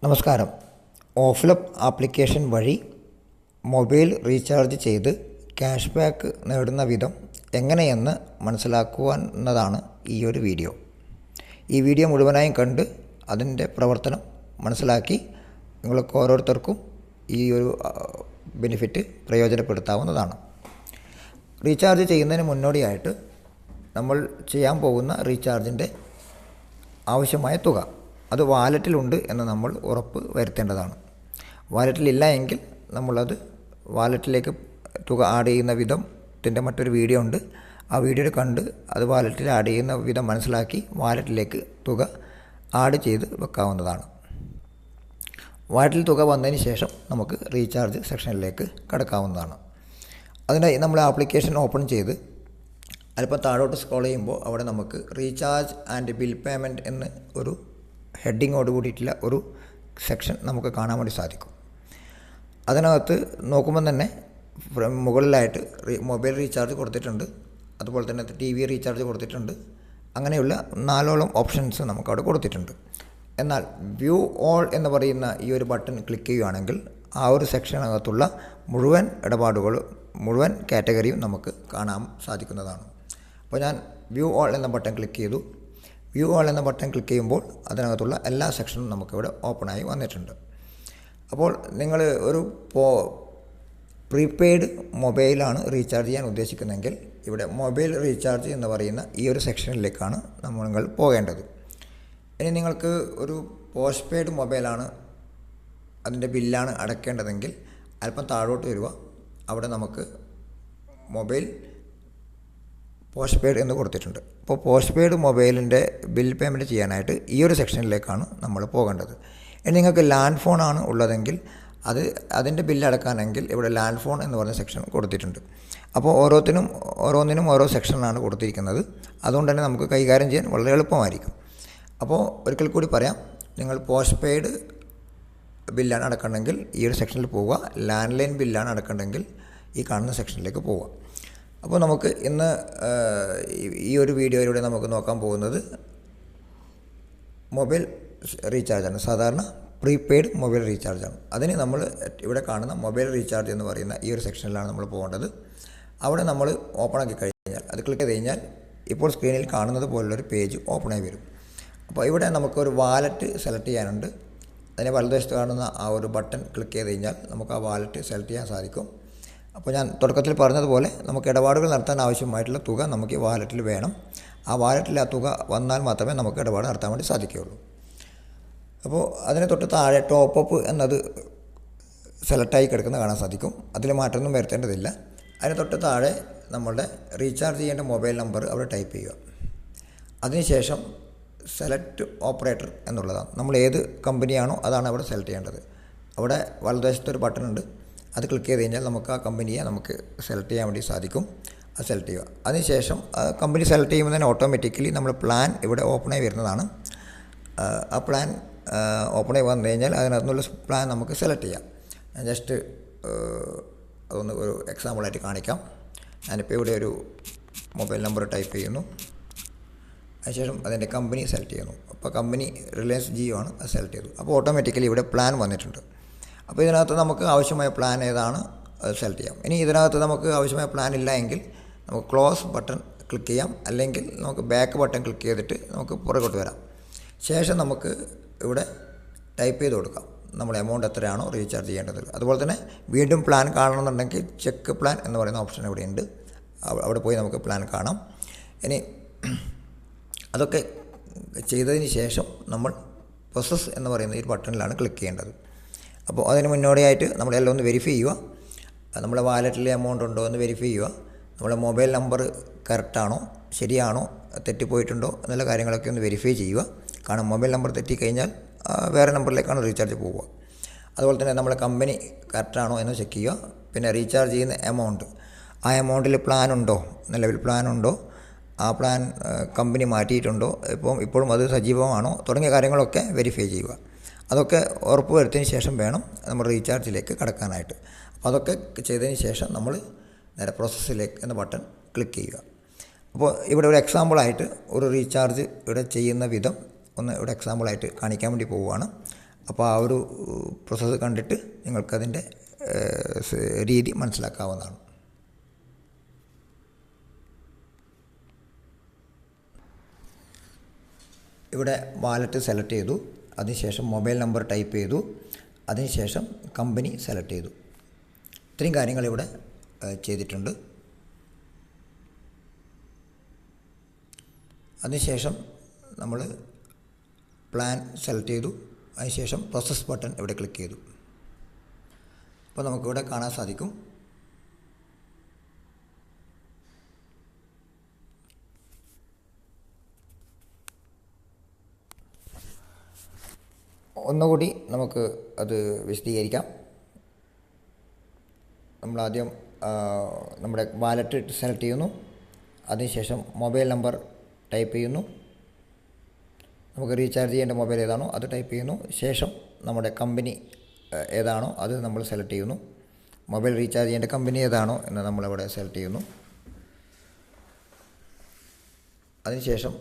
നമസ്കാരം. ഓഫ്ലപ്പ് ആപ്ലിക്കേഷൻ വഴി mobile recharge ചെയ്ത് ക്യാഷ് ബാക്ക് നേടുന്ന വിധം എങ്ങനെയെന്ന് മനസ്സിലാക്കുവാന്നതാണ് ഈ ഒരു വീഡിയോ. ഈ വീഡിയോ മുഴുവനായും കണ്ട് അതിൻ്റെ പ്രവർത്തനം മനസ്സിലാക്കി നിങ്ങൾക്ക് ഓരോരുത്തർക്കും ഈ ഒരു ബെനിഫിറ്റ് പ്രയോജനപ്പെടുത്താവുന്നതാണ്. റീചാർജ് ചെയ്യുന്നതിന് മുന്നോടിയായിട്ട് നമ്മൾ ചെയ്യാൻ പോകുന്ന റീചാർജിൻ്റെ ആവശ്യമായ തുക അത് വാലറ്റിലുണ്ട് എന്ന് നമ്മൾ ഉറപ്പ് വരുത്തേണ്ടതാണ്. വാലറ്റിലില്ല എങ്കിൽ നമ്മളത് വാലറ്റിലേക്ക് തുക ആഡ് ചെയ്യുന്ന വിധത്തിൻ്റെ മറ്റൊരു വീഡിയോ ഉണ്ട്. ആ വീഡിയോയിൽ കണ്ട് അത് വാലറ്റിൽ ആഡ് ചെയ്യുന്ന വിധം മനസ്സിലാക്കി വാലറ്റിലേക്ക് തുക ആഡ് ചെയ്ത് വെക്കാവുന്നതാണ്. വാലറ്റിൽ തുക വന്നതിന് ശേഷം നമുക്ക് റീചാർജ് സെക്ഷനിലേക്ക് കടക്കാവുന്നതാണ്. അതിനായി നമ്മൾ ആപ്ലിക്കേഷൻ ഓപ്പൺ ചെയ്ത് അല്പം താഴോട്ട് സ്ക്രോൾ ചെയ്യുമ്പോൾ അവിടെ നമുക്ക് റീചാർജ് ആൻഡ് ബിൽ പേയ്മെൻറ്റ് എന്ന് ഒരു ഹെഡിങ്ങോട് കൂടിയിട്ടുള്ള ഒരു സെക്ഷൻ നമുക്ക് കാണാൻ വേണ്ടി സാധിക്കും. അതിനകത്ത് നോക്കുമ്പോൾ തന്നെ മുകളിലായിട്ട് മൊബൈൽ റീചാർജ് കൊടുത്തിട്ടുണ്ട്, അതുപോലെ തന്നെ TV റീചാർജ് കൊടുത്തിട്ടുണ്ട്. അങ്ങനെയുള്ള 4ഓളം ഓപ്ഷൻസ് നമുക്കവിടെ കൊടുത്തിട്ടുണ്ട്. എന്നാൽ വ്യൂ ഓൾ എന്ന് പറയുന്ന ഈ ഒരു ബട്ടൺ ക്ലിക്ക് ചെയ്യുകയാണെങ്കിൽ ആ ഒരു സെക്ഷനകത്തുള്ള മുഴുവൻ ഇടപാടുകൾ മുഴുവൻ കാറ്റഗറിയും നമുക്ക് കാണാൻ സാധിക്കുന്നതാണ്. അപ്പോൾ ഞാൻ വ്യൂ ഓൾ എന്ന ബട്ടൺ ക്ലിക്ക് ചെയ്തു. വ്യൂ ഓൾ എന്ന ബട്ടൺ ക്ലിക്ക് ചെയ്യുമ്പോൾ അതിനകത്തുള്ള എല്ലാ സെക്ഷനും നമുക്കിവിടെ ഓപ്പണായി വന്നിട്ടുണ്ട്. അപ്പോൾ നിങ്ങൾ ഒരു പ്രീപെയ്ഡ് മൊബൈലാണ് റീചാർജ് ചെയ്യാൻ ഉദ്ദേശിക്കുന്നതെങ്കിൽ ഇവിടെ മൊബൈൽ റീചാർജ് എന്ന് പറയുന്ന ഈ ഒരു സെക്ഷനിലേക്കാണ് നിങ്ങൾ പോകേണ്ടത്. ഇനി നിങ്ങൾക്ക് ഒരു പോസ്റ്റ് പെയ്ഡ് മൊബൈലാണ് അതിൻ്റെ ബില്ലാണ് അടയ്ക്കേണ്ടതെങ്കിൽ അല്പം താഴോട്ട് വരിക. അവിടെ നമുക്ക് മൊബൈൽ പോസ്റ്റ് പെയ്ഡ് എന്ന് കൊടുത്തിട്ടുണ്ട്. അപ്പോൾ പോസ്റ്റ് പെയ്ഡ് മൊബൈലിൻ്റെ ബിൽ പേയ്മെൻറ്റ് ചെയ്യാനായിട്ട് ഈ ഒരു സെക്ഷനിലേക്കാണ് നമ്മൾ പോകേണ്ടത്. ഇനി നിങ്ങൾക്ക് ലാൻഡ് ഫോണാണ് ഉള്ളതെങ്കിൽ അതിൻ്റെ ബില്ലടക്കാനെങ്കിൽ ഇവിടെ ലാൻഡ് ഫോൺ എന്ന് പറഞ്ഞ സെക്ഷൻ കൊടുത്തിട്ടുണ്ട്. അപ്പോൾ ഓരോന്നിനും ഓരോ സെക്ഷനാണ് കൊടുത്തിരിക്കുന്നത്. അതുകൊണ്ട് തന്നെ നമുക്ക് കൈകാര്യം ചെയ്യാൻ വളരെ എളുപ്പമായിരിക്കും. അപ്പോൾ ഒരിക്കൽ കൂടി പറയാം, നിങ്ങൾ പോസ്റ്റ് പെയ്ഡ് ബില്ലാണ് അടക്കണമെങ്കിൽ ഈ ഒരു സെക്ഷനിൽ പോവുക. ലാൻഡ് ലൈൻ ബില്ലാണ് അടക്കണമെങ്കിൽ ഈ കാണുന്ന സെക്ഷനിലേക്ക് പോവുക. അപ്പോൾ നമുക്ക് ഇന്ന് ഈ ഒരു വീഡിയോയിലൂടെ നമുക്ക് നോക്കാൻ പോകുന്നത് മൊബൈൽ റീചാർജാണ്. സാധാരണ പ്രീപെയ്ഡ് മൊബൈൽ റീചാർജാണ്. അതിന് നമ്മൾ ഇവിടെ കാണുന്ന മൊബൈൽ റീചാർജ് എന്ന് പറയുന്ന ഈ ഒരു സെക്ഷനിലാണ് നമ്മൾ പോകേണ്ടത്. അവിടെ നമ്മൾ ഓപ്പണാക്കി കഴിഞ്ഞാൽ അത് ക്ലിക്ക് ചെയ്ത് കഴിഞ്ഞാൽ ഇപ്പോൾ സ്ക്രീനിൽ കാണുന്നത് പോലുള്ളൊരു പേജ് ഓപ്പണായി വരും. അപ്പോൾ ഇവിടെ നമുക്കൊരു വാലറ്റ് സെലക്ട് ചെയ്യാനുണ്ട്. അതിന് വലതുവശത്ത് കാണുന്ന ആ ഒരു ബട്ടൺ ക്ലിക്ക് ചെയ്ത് കഴിഞ്ഞാൽ നമുക്ക് ആ വാലറ്റ് സെലക്ട് ചെയ്യാൻ സാധിക്കും. അപ്പോൾ ഞാൻ തുടക്കത്തിൽ പറഞ്ഞതുപോലെ നമുക്ക് ഇടപാടുകൾ നടത്താൻ ആവശ്യമായിട്ടുള്ള തുക നമുക്ക് ഈ വാലറ്റിൽ വേണം. ആ വാലറ്റിൽ ആ തുക വന്നാൽ മാത്രമേ നമുക്ക് ഇടപാട് നടത്താൻ വേണ്ടി സാധിക്കുകയുള്ളൂ. അപ്പോൾ അതിന് തൊട്ട് താഴെ ടോപ്പ് എന്നത് സെലക്റ്റായി കിടക്കുന്ന കാണാൻ സാധിക്കും. അതിൽ മാറ്റമൊന്നും വരുത്തേണ്ടതില്ല. അതിന് തൊട്ട് താഴെ നമ്മളുടെ റീചാർജ് ചെയ്യേണ്ട മൊബൈൽ നമ്പർ അവിടെ ടൈപ്പ് ചെയ്യുക. അതിനുശേഷം സെലക്ട് ഓപ്പറേറ്റർ എന്നുള്ളതാണ്. നമ്മൾ ഏത് കമ്പനിയാണോ അതാണ് അവിടെ സെലക്ട് ചെയ്യേണ്ടത്. അവിടെ വലതുവശത്തൊരു ബട്ടൺ ഉണ്ട്. അത് ക്ലിക്ക് ചെയ്ത് കഴിഞ്ഞാൽ നമുക്ക് ആ കമ്പനിയെ നമുക്ക് സെലക്ട് ചെയ്യാൻ വേണ്ടി സാധിക്കും. അത് സെലക്ട് ചെയ്യുക. അതിനുശേഷം കമ്പനി സെലക്ട് ചെയ്യുമ്പോൾ തന്നെ ഓട്ടോമാറ്റിക്കലി നമ്മൾ പ്ലാൻ ഇവിടെ ഓപ്പണായി വരുന്നതാണ്. ആ പ്ലാൻ ഓപ്പണായി വന്നു കഴിഞ്ഞാൽ അതിനകത്തുനിന്നുള്ള പ്ലാൻ നമുക്ക് സെലക്ട് ചെയ്യാം. ഞാൻ ജസ്റ്റ് അതൊന്ന് ഒരു എക്സാമ്പിളായിട്ട് കാണിക്കാം. ഞാനിപ്പോൾ ഇവിടെ ഒരു മൊബൈൽ നമ്പർ ടൈപ്പ് ചെയ്യുന്നു. അതിനുശേഷം അതിൻ്റെ കമ്പനി സെലക്ട് ചെയ്യുന്നു. അപ്പോൾ കമ്പനി റിലയൻസ് ജിയോ ആണ്, അത് സെലക്ട് ചെയ്തു. അപ്പോൾ ഓട്ടോമാറ്റിക്കലി ഇവിടെ പ്ലാൻ വന്നിട്ടുണ്ട്. അപ്പോൾ ഇതിനകത്ത് നമുക്ക് ആവശ്യമായ പ്ലാൻ ഏതാണ് അത് സെലക്ട് ചെയ്യാം. ഇനി ഇതിനകത്ത് നമുക്ക് ആവശ്യമായ പ്ലാൻ ഇല്ല എങ്കിൽ നമുക്ക് ക്ലോസ് ബട്ടൺ ക്ലിക്ക് ചെയ്യാം, അല്ലെങ്കിൽ നമുക്ക് ബാക്ക് ബട്ടൺ ക്ലിക്ക് ചെയ്തിട്ട് നമുക്ക് പുറകോട്ട് വരാം. ശേഷം നമുക്ക് ഇവിടെ ടൈപ്പ് ചെയ്ത് കൊടുക്കാം നമ്മൾ എമൗണ്ട് എത്രയാണോ റീചാർജ് ചെയ്യേണ്ടത്. അതുപോലെ തന്നെ വീണ്ടും പ്ലാൻ കാണണമെന്നുണ്ടെങ്കിൽ ചെക്ക് പ്ലാൻ എന്ന് പറയുന്ന ഓപ്ഷൻ ഇവിടെ ഉണ്ട്. അവിടെ പോയി നമുക്ക് പ്ലാൻ കാണാം. ഇനി അതൊക്കെ ചെയ്തതിന് ശേഷം നമ്മൾ പ്രോസസ് എന്ന് പറയുന്ന ഈ ബട്ടണിലാണ് ക്ലിക്ക് ചെയ്യേണ്ടത്. അപ്പോൾ അതിന് മുന്നോടിയായിട്ട് നമ്മളെല്ലാം ഒന്ന് വെരിഫൈ ചെയ്യുക. നമ്മുടെ വാലറ്റിൽ എമൗണ്ട് ഉണ്ടോ എന്ന് വെരിഫൈ ചെയ്യുക. നമ്മുടെ മൊബൈൽ നമ്പർ കറക്റ്റാണോ, ശരിയാണോ, തെറ്റിപ്പോയിട്ടുണ്ടോ എന്നുള്ള കാര്യങ്ങളൊക്കെ ഒന്ന് വെരിഫൈ ചെയ്യുക. കാരണം മൊബൈൽ നമ്പർ തെറ്റിക്കഴിഞ്ഞാൽ വേറെ നമ്പറിലേക്കാണ് റീചാർജ് പോവുക. അതുപോലെ തന്നെ നമ്മളെ കമ്പനി കറക്റ്റാണോ എന്ന് ചെക്ക് ചെയ്യുക. പിന്നെ റീചാർജ് ചെയ്യുന്ന എമൗണ്ട്, ആ എമൗണ്ടിൽ പ്ലാനുണ്ടോ, നിലവിൽ പ്ലാനുണ്ടോ, ആ പ്ലാൻ കമ്പനി മാറ്റിയിട്ടുണ്ടോ, ഇപ്പോഴും അത് സജീവമാണോ തുടങ്ങിയ കാര്യങ്ങളൊക്കെ വെരിഫൈ ചെയ്യുക. അതൊക്കെ ഉറപ്പ് വരുത്തിയതിന് ശേഷം വേണം നമ്മൾ റീചാർജിലേക്ക് കടക്കാനായിട്ട്. അപ്പോൾ അതൊക്കെ ചെയ്തതിന് ശേഷം നമ്മൾ നേരെ പ്രോസസ്സിലേക്ക് എന്ന ബട്ടൺ ക്ലിക്ക് ചെയ്യുക. അപ്പോൾ ഇവിടെ ഒരു എക്സാമ്പിളായിട്ട് ഒരു റീചാർജ് ഇവിടെ ചെയ്യുന്ന വിധം ഒന്ന് ഇവിടെ എക്സാമ്പിളായിട്ട് കാണിക്കാൻ വേണ്ടി പോവുകയാണ്. അപ്പോൾ ആ ഒരു പ്രോസസ്സ് കണ്ടിട്ട് നിങ്ങൾക്കതിൻ്റെ രീതി മനസ്സിലാക്കാവുന്നതാണ്. ഇവിടെ വാലറ്റ് സെലക്ട് ചെയ്തു, അതിനുശേഷം മൊബൈൽ നമ്പർ ടൈപ്പ് ചെയ്തു, അതിനുശേഷം കമ്പനി സെലക്ട് ചെയ്തു. ഇത്രയും കാര്യങ്ങൾ ഇവിടെ ചെയ്തിട്ടുണ്ട്. അതിനുശേഷം നമ്മൾ പ്ലാൻ സെലക്ട് ചെയ്തു, അതിനുശേഷം പ്രോസസ് ബട്ടൺ ഇവിടെ ക്ലിക്ക് ചെയ്തു. അപ്പോൾ നമുക്കിവിടെ കാണാൻ സാധിക്കും ഒന്നുകൂടി നമുക്ക് അത് വിശദീകരിക്കാം. നമ്മളാദ്യം നമ്മുടെ വാലറ്റ് സെലക്ട് ചെയ്യുന്നു, അതിനുശേഷം മൊബൈൽ നമ്പർ ടൈപ്പ് ചെയ്യുന്നു, നമുക്ക് റീചാർജ് ചെയ്യേണ്ട മൊബൈൽ ഏതാണോ അത് ടൈപ്പ് ചെയ്യുന്നു, ശേഷം നമ്മുടെ കമ്പനി ഏതാണോ അത് നമ്മൾ സെലക്ട് ചെയ്യുന്നു, മൊബൈൽ റീചാർജ് ചെയ്യേണ്ട കമ്പനി ഏതാണോ എന്ന് നമ്മളിവിടെ സെലക്ട് ചെയ്യുന്നു. അതിനുശേഷം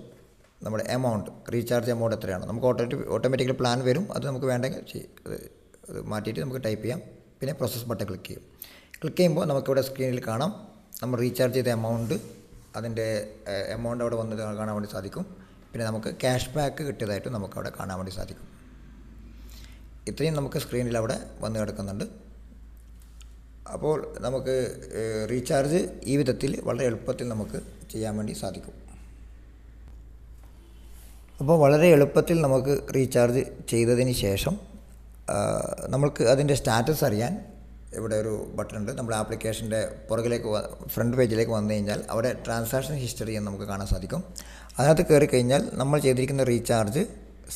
നമ്മുടെ എമൗണ്ട്, റീചാർജ് എമൗണ്ട് എത്രയാണ്, നമുക്ക് ഓട്ടോമാറ്റിക്കലി പ്ലാൻ വരും, അത് നമുക്ക് വേണ്ടെങ്കിൽ അത് മാറ്റിയിട്ട് നമുക്ക് ടൈപ്പ് ചെയ്യാം. പിന്നെ പ്രോസസ് ബട്ടൺ ക്ലിക്ക് ചെയ്യും. ക്ലിക്ക് ചെയ്യുമ്പോൾ നമുക്കിവിടെ സ്ക്രീനിൽ കാണാം നമ്മൾ റീചാർജ് ചെയ്ത എമൗണ്ട്, അതിൻ്റെ എമൗണ്ട് അവിടെ വന്നത് കാണാൻ വേണ്ടി സാധിക്കും. പിന്നെ നമുക്ക് ക്യാഷ് ബാക്ക് കിട്ടിയതായിട്ട് നമുക്കവിടെ കാണാൻ വേണ്ടി സാധിക്കും. ഇത്രയും നമുക്ക് സ്ക്രീനിൽ അവിടെ വന്ന് കിടക്കുന്നുണ്ട്. അപ്പോൾ നമുക്ക് റീചാർജ് ഈ വിധത്തിൽ വളരെ എളുപ്പത്തിൽ നമുക്ക് ചെയ്യാൻ വേണ്ടി സാധിക്കും. അപ്പോൾ വളരെ എളുപ്പത്തിൽ നമുക്ക് റീചാർജ് ചെയ്തതിന് ശേഷം നമുക്ക് അതിൻ്റെ സ്റ്റാറ്റസ് അറിയാൻ ഇവിടെ ഒരു ബട്ടൺ ഉണ്ട്. നമ്മുടെ ആപ്ലിക്കേഷൻ്റെ പുറകിലേക്ക് ഫ്രണ്ട് പേജിലേക്ക് വന്നു കഴിഞ്ഞാൽ അവിടെ ട്രാൻസാക്ഷൻ ഹിസ്റ്ററി എന്ന് നമുക്ക് കാണാൻ സാധിക്കും. അതിനകത്ത് കയറി കഴിഞ്ഞാൽ നമ്മൾ ചെയ്തിരിക്കുന്ന റീചാർജ്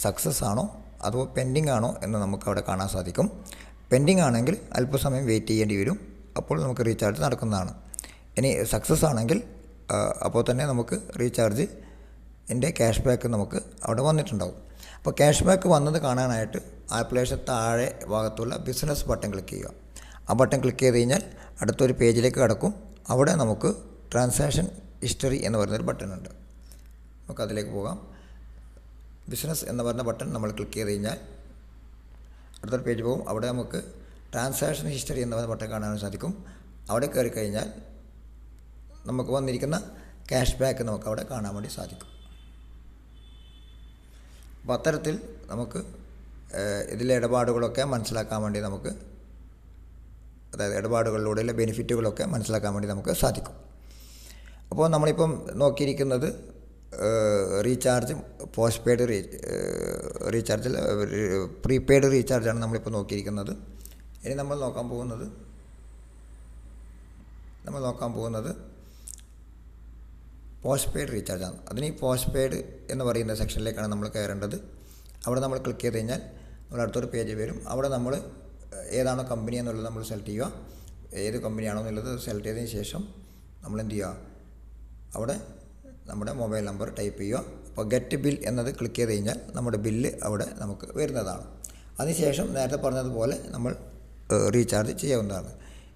സക്സസ് ആണോ അതോ പെൻഡിങ് ആണോ എന്ന് നമുക്ക് അവിടെ കാണാൻ സാധിക്കും. പെൻഡിങ് ആണെങ്കിൽ അല്പസമയം വെയിറ്റ് ചെയ്യേണ്ടി വരും, അപ്പോൾ നമുക്ക് റീചാർജ് നടക്കുന്നതാണ്. ഇനി സക്സസ് ആണെങ്കിൽ അപ്പോൾ തന്നെ നമുക്ക് റീചാർജ് എൻ്റെ ക്യാഷ് ബാക്ക് നമുക്ക് അവിടെ വന്നിട്ടുണ്ടാവും. അപ്പോൾ ക്യാഷ് ബാക്ക് വന്നത് കാണാനായിട്ട് ആപ്ലിക്കേഷൻ താഴെ ഭാഗത്തുള്ള ബിസിനസ് ബട്ടൺ ക്ലിക്ക് ചെയ്യുക. ആ ബട്ടൺ ക്ലിക്ക് ചെയ്ത് കഴിഞ്ഞാൽ അടുത്തൊരു പേജിലേക്ക് കടക്കും. അവിടെ നമുക്ക് ട്രാൻസാക്ഷൻ ഹിസ്റ്ററി എന്ന് പറയുന്നൊരു ബട്ടൺ ഉണ്ട്, നമുക്കതിലേക്ക് പോകാം. ബിസിനസ് എന്ന് പറഞ്ഞ ബട്ടൺ നമ്മൾ ക്ലിക്ക് ചെയ്ത് കഴിഞ്ഞാൽ അടുത്തൊരു പേജ് പോകും. അവിടെ നമുക്ക് ട്രാൻസാക്ഷൻ ഹിസ്റ്ററി എന്ന് പറയുന്ന ബട്ടൺ കാണാൻ സാധിക്കും. അവിടെ കയറി കഴിഞ്ഞാൽ നമുക്ക് വന്നിരിക്കുന്ന ക്യാഷ് ബാക്ക് നമുക്ക് അവിടെ കാണാൻ വേണ്ടി സാധിക്കും. അപ്പോൾ അത്തരത്തിൽ നമുക്ക് ഇതിലെ ഇടപാടുകളൊക്കെ മനസ്സിലാക്കാൻ വേണ്ടി നമുക്ക്, അതായത് ഇടപാടുകളിലൂടെയുള്ള ബെനിഫിറ്റുകളൊക്കെ മനസ്സിലാക്കാൻ വേണ്ടി നമുക്ക് സാധിക്കും. അപ്പോൾ നമ്മളിപ്പം നോക്കിയിരിക്കുന്നത് റീചാർജ്, പോസ്റ്റ് പെയ്ഡ് റീചാർജിൽ പ്രീപെയ്ഡ് റീചാർജാണ് നമ്മളിപ്പോൾ നോക്കിയിരിക്കുന്നത്. ഇനി നമ്മൾ നോക്കാൻ പോകുന്നത് പോസ്റ്റ് പെയ്ഡ് റീചാർജാണ്. അതിന് ഈ പോസ്റ്റ് പെയ്ഡ് എന്ന് പറയുന്ന സെക്ഷനിലേക്കാണ് നമ്മൾ കയറേണ്ടത്. അവിടെ നമ്മൾ ക്ലിക്ക് ചെയ്ത് കഴിഞ്ഞാൽ നമ്മൾ അടുത്തൊരു പേജ് വരും. അവിടെ നമ്മൾ ഏതാണോ കമ്പനി എന്നുള്ളത് നമ്മൾ സെലക്ട് ചെയ്യുക. ഏത് കമ്പനിയാണോ എന്നുള്ളത് സെലക്ട് ചെയ്തതിന് ശേഷം നമ്മൾ എന്ത് ചെയ്യുക, അവിടെ നമ്മുടെ മൊബൈൽ നമ്പർ ടൈപ്പ് ചെയ്യുക. അപ്പോൾ ഗെറ്റ് ബിൽ എന്നത് ക്ലിക്ക് ചെയ്ത് കഴിഞ്ഞാൽ നമ്മുടെ ബില്ല് അവിടെ നമുക്ക് വരുന്നതാണ്. അതിനുശേഷം നേരത്തെ പറഞ്ഞതുപോലെ നമ്മൾ റീചാർജ് ചെയ്യാവുന്നതാണ്.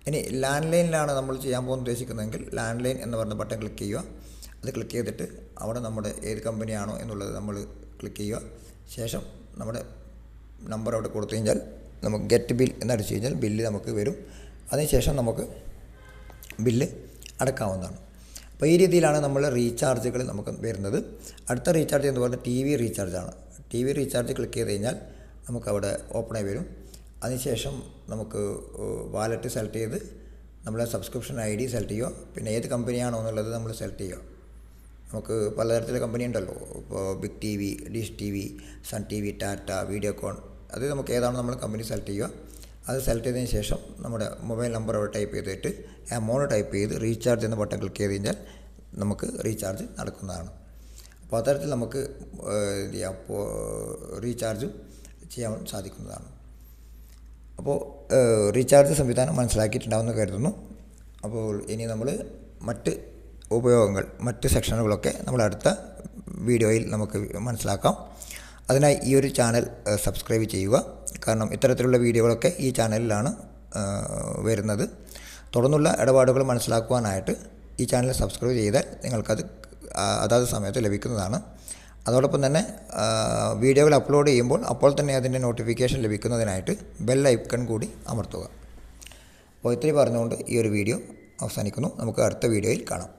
ഇനി ലാൻഡ് ലൈനിലാണ് നമ്മൾ ചെയ്യാൻ പോകുന്ന ഉദ്ദേശിക്കുന്നതെങ്കിൽ ലാൻഡ് ലൈൻ എന്ന് പറഞ്ഞ ബട്ടൺ ക്ലിക്ക് ചെയ്യുക. അത് ക്ലിക്ക് ചെയ്തിട്ട് അവിടെ നമ്മുടെ ഏത് കമ്പനിയാണോ എന്നുള്ളത് നമ്മൾ ക്ലിക്ക് ചെയ്യുക. ശേഷം നമ്മുടെ നമ്പർ അവിടെ കൊടുത്തു കഴിഞ്ഞാൽ നമുക്ക് ഗെറ്റ് ബിൽ എന്നടിച്ചു കഴിഞ്ഞാൽ ബില്ല് നമുക്ക് വരും. അതിനുശേഷം നമുക്ക് ബില്ല് അടക്കാവുന്നതാണ്. അപ്പോൾ ഈ രീതിയിലാണ് നമ്മൾ റീചാർജുകൾ നമുക്ക് വരുന്നത്. അടുത്ത റീചാർജ് എന്ന് പറയുന്നത് TV റീചാർജാണ്. TV റീചാർജ് ക്ലിക്ക് ചെയ്ത് കഴിഞ്ഞാൽ നമുക്കവിടെ ഓപ്പണായി വരും. അതിനുശേഷം നമുക്ക് വാലറ്റ് സെലക്ട് ചെയ്ത് നമ്മളെ സബ്സ്ക്രിപ്ഷൻ ID സെലക്ട് ചെയ്യുക. പിന്നെ ഏത് കമ്പനിയാണോ എന്നുള്ളത് നമ്മൾ സെലക്ട് ചെയ്യുക. നമുക്ക് പലതരത്തിലുള്ള കമ്പനി ഉണ്ടല്ലോ, ഇപ്പോൾ big TV, dish TV, sun TV, Tata, Videocon, അത് നമുക്ക് ഏതാണോ നമ്മൾ കമ്പനി സെലക്ട് ചെയ്യുക. അത് സെലക്ട് ചെയ്തതിന് ശേഷം നമ്മുടെ മൊബൈൽ നമ്പർ അവിടെ ടൈപ്പ് ചെയ്തിട്ട് എമൗണ്ട് ടൈപ്പ് ചെയ്ത് റീചാർജ് എന്ന ബട്ടൺ ക്ലിക്ക് ചെയ്ത് കഴിഞ്ഞാൽ നമുക്ക് റീചാർജ് നടക്കുന്നതാണ്. അപ്പോൾ അത്തരത്തിൽ നമുക്ക് റീചാർജ് ചെയ്യാൻ സാധിക്കുന്നതാണ്. അപ്പോൾ റീചാർജ് സംവിധാനം മനസ്സിലാക്കിയിട്ടുണ്ടാവുമെന്ന് കരുതുന്നു. അപ്പോൾ ഇനി നമ്മൾ മറ്റ് ഉപയോഗങ്ങൾ, മറ്റ് സെക്ഷനുകളൊക്കെ നമ്മൾ അടുത്ത വീഡിയോയിൽ നമുക്ക് മനസ്സിലാക്കാം. അതിനായി ഈ ഒരു ചാനൽ സബ്സ്ക്രൈബ് ചെയ്യുക. കാരണം ഇത്തരത്തിലുള്ള വീഡിയോകളൊക്കെ ഈ ചാനലിലാണ് വരുന്നത്. തുടർന്നുള്ള ഇടപാടുകൾ മനസ്സിലാക്കുവാനായിട്ട് ഈ ചാനൽ സബ്സ്ക്രൈബ് ചെയ്താൽ നിങ്ങൾക്കത് അതാത് സമയത്ത് ലഭിക്കുന്നതാണ്. അതോടൊപ്പം തന്നെ വീഡിയോകൾ അപ്ലോഡ് ചെയ്യുമ്പോൾ അപ്പോൾ തന്നെ അതിൻ്റെ നോട്ടിഫിക്കേഷൻ ലഭിക്കുന്നതിനായിട്ട് ബെൽ ഐക്കൺ കൂടി അമർത്തുക. അപ്പോൾ ഇത്രയും പറഞ്ഞുകൊണ്ട് ഈ ഒരു വീഡിയോ അവസാനിക്കുന്നു. നമുക്ക് അടുത്ത വീഡിയോയിൽ കാണാം.